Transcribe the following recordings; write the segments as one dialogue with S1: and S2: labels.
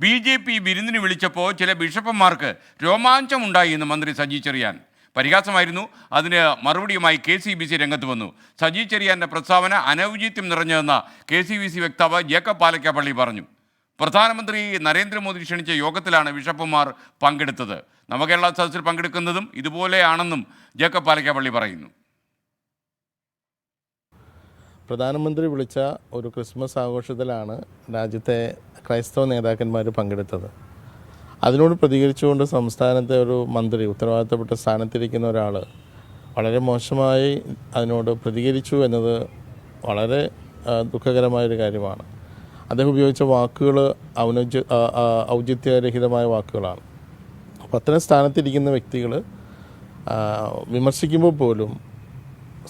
S1: BJP വിരുന്നിന് വിളിച്ചപ്പോൾ ചില ബിഷപ്പന്മാർക്ക് രോമാഞ്ചമുണ്ടായി എന്ന് മന്ത്രി സജി ചെറിയാൻ. പരിഹാസമായിരുന്നു. അതിന് മറുപടിയുമായി KCBC രംഗത്ത് വന്നു. സജി ചെറിയാൻ്റെ പ്രസ്താവന അനൗചിത്യം നിറഞ്ഞതെന്ന KCBC വക്താവ് ജേക്കബ് പാലക്കാപ്പള്ളി പറഞ്ഞു. പ്രധാനമന്ത്രി നരേന്ദ്രമോദി ക്ഷണിച്ച യോഗത്തിലാണ് ബിഷപ്പുമാർ പങ്കെടുത്തത്. നവകേരള സദസ്സിൽ പങ്കെടുക്കുന്നതും ഇതുപോലെയാണെന്നും ജേക്കബ് പാലക്കാപ്പള്ളി പറയുന്നു.
S2: പ്രധാനമന്ത്രി വിളിച്ച ഒരു ക്രിസ്മസ് ആഘോഷത്തിലാണ് രാജ്യത്തെ ക്രൈസ്തവ നേതാക്കന്മാർ പങ്കെടുത്തത്. അതിനോട് പ്രതികരിച്ചുകൊണ്ട് സംസ്ഥാനത്തെ ഒരു മന്ത്രി, ഉത്തരവാദിത്തപ്പെട്ട സ്ഥാനത്തിരിക്കുന്ന ഒരാൾ വളരെ മോശമായി അതിനോട് പ്രതികരിച്ചു എന്നത് വളരെ ദുഃഖകരമായൊരു കാര്യമാണ്. അദ്ദേഹം ഉപയോഗിച്ച വാക്കുകൾ ഔചിത്യരഹിതമായ വാക്കുകളാണ്. അപ്പോൾ അത്തരം സ്ഥാനത്തിരിക്കുന്ന വ്യക്തികൾ വിമർശിക്കുമ്പോൾ പോലും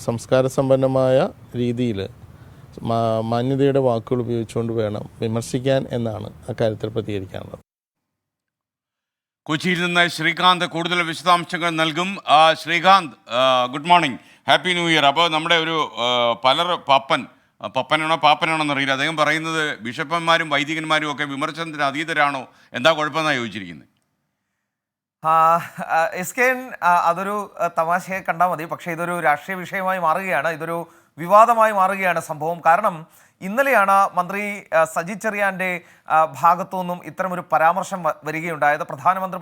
S2: സംസ്കാരസമ്പന്നമായ രീതിയിൽ മാന്യതയുടെ വാക്കുകൾ ഉപയോഗിച്ചുകൊണ്ട് വേണം വിമർശിക്കാൻ എന്നാണ് അക്കാര്യത്തിൽ പ്രതികരിക്കാനുള്ളത്.
S1: കൊച്ചിയിൽ നിന്ന് ശ്രീകാന്ത് കൂടുതൽ വിശദാംശങ്ങൾ നൽകും. Srikanth, good morning, happy new year. അപ്പോൾ നമ്മുടെ ഒരു പപ്പനാണോ പാപ്പനാണോ എന്നറിയില്ല, അദ്ദേഹം പറയുന്നത് ബിഷപ്പന്മാരും വൈദികന്മാരും ഒക്കെ വിമർശനത്തിന് അതീതരാണോ, എന്താ കുഴപ്പമെന്നാണ് ചോദിച്ചിരിക്കുന്നത്.
S3: SKN അതൊരു തമാശയെ കണ്ടാൽ മതി, പക്ഷേ ഇതൊരു രാഷ്ട്രീയ വിഷയമായി മാറുകയാണ്, ഇതൊരു വിവാദമായി മാറുകയാണ് സംഭവം. കാരണം ഇന്നലെയാണ് മന്ത്രി സജി ചെറിയാൻ്റെ ഭാഗത്തു നിന്നും ഇത്തരമൊരു പരാമർശം വരികയുണ്ടായത്. പ്രധാനമന്ത്രി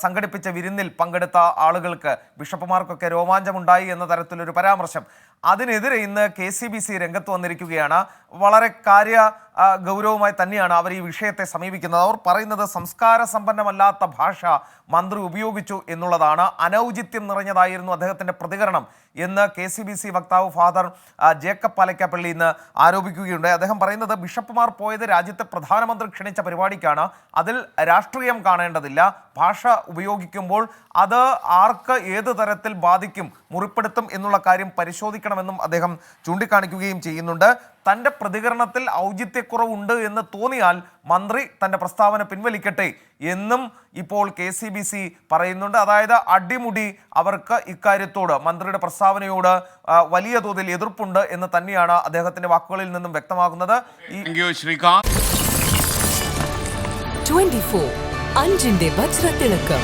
S3: സംഘടിപ്പിച്ച വിരുന്നിൽ പങ്കെടുത്ത ആളുകൾക്ക്, ബിഷപ്പുമാർക്കൊക്കെ രോമാഞ്ചമുണ്ടായി എന്ന തരത്തിലൊരു പരാമർശം. അതിനെതിരെ ഇന്ന് KCBC രംഗത്ത് വന്നിരിക്കുകയാണ്. വളരെ ഗൗരവമായി തന്നെയാണ് അവർ ഈ വിഷയത്തെ സമീപിക്കുന്നത്. അവർ പറയുന്നത് സംസ്കാര സമ്പന്നമല്ലാത്ത ഭാഷ മന്ത്രി ഉപയോഗിച്ചു എന്നുള്ളതാണ്. അനൗചിത്യം നിറഞ്ഞതായിരുന്നു അദ്ദേഹത്തിൻ്റെ പ്രതികരണം എന്ന് KCBC വക്താവ് ഫാദർ ജേക്കബ് പാലക്കാപ്പള്ളി ഇന്ന് ആരോപിക്കുകയുണ്ടായി. അദ്ദേഹം പറയുന്നത് ബിഷപ്പുമാർ പോയത് രാജ്യത്തെ പ്രധാനമന്ത്രി ക്ഷണിച്ച പരിപാടിക്കാണ്, അതിൽ രാഷ്ട്രീയം കാണേണ്ടതില്ല. ഭാഷ ഉപയോഗിക്കുമ്പോൾ അത് ആർക്ക് ഏത് തരത്തിൽ ബാധിക്കും, മുറിപ്പെടുത്തും എന്നുള്ള കാര്യം പരിശോധിക്കണമെന്നും അദ്ദേഹം ചൂണ്ടിക്കാണിക്കുകയും ചെയ്യുന്നുണ്ട്. തൻ്റെ പ്രതികരണത്തിൽ ഔചിത്യക്കുറവുണ്ട് എന്ന് തോന്നിയാൽ മന്ത്രി തൻ്റെ പ്രസ്താവന പിൻവലിക്കട്ടെ എന്നും ഇപ്പോൾ KCBC പറയുന്നുണ്ട്. അതായത് അടിമുടി അവർക്ക് ഇക്കാര്യത്തോട്, മന്ത്രിയുടെ പ്രസ്താവനയോട് വലിയ തോതിൽ എതിർപ്പുണ്ട് എന്ന് തന്നെയാണ് അദ്ദേഹത്തിൻ്റെ വാക്കുകളിൽ നിന്നും വ്യക്തമാകുന്നത്.
S4: 24 അഞ്ചിന്റെ വജ്രത്തിളക്കം.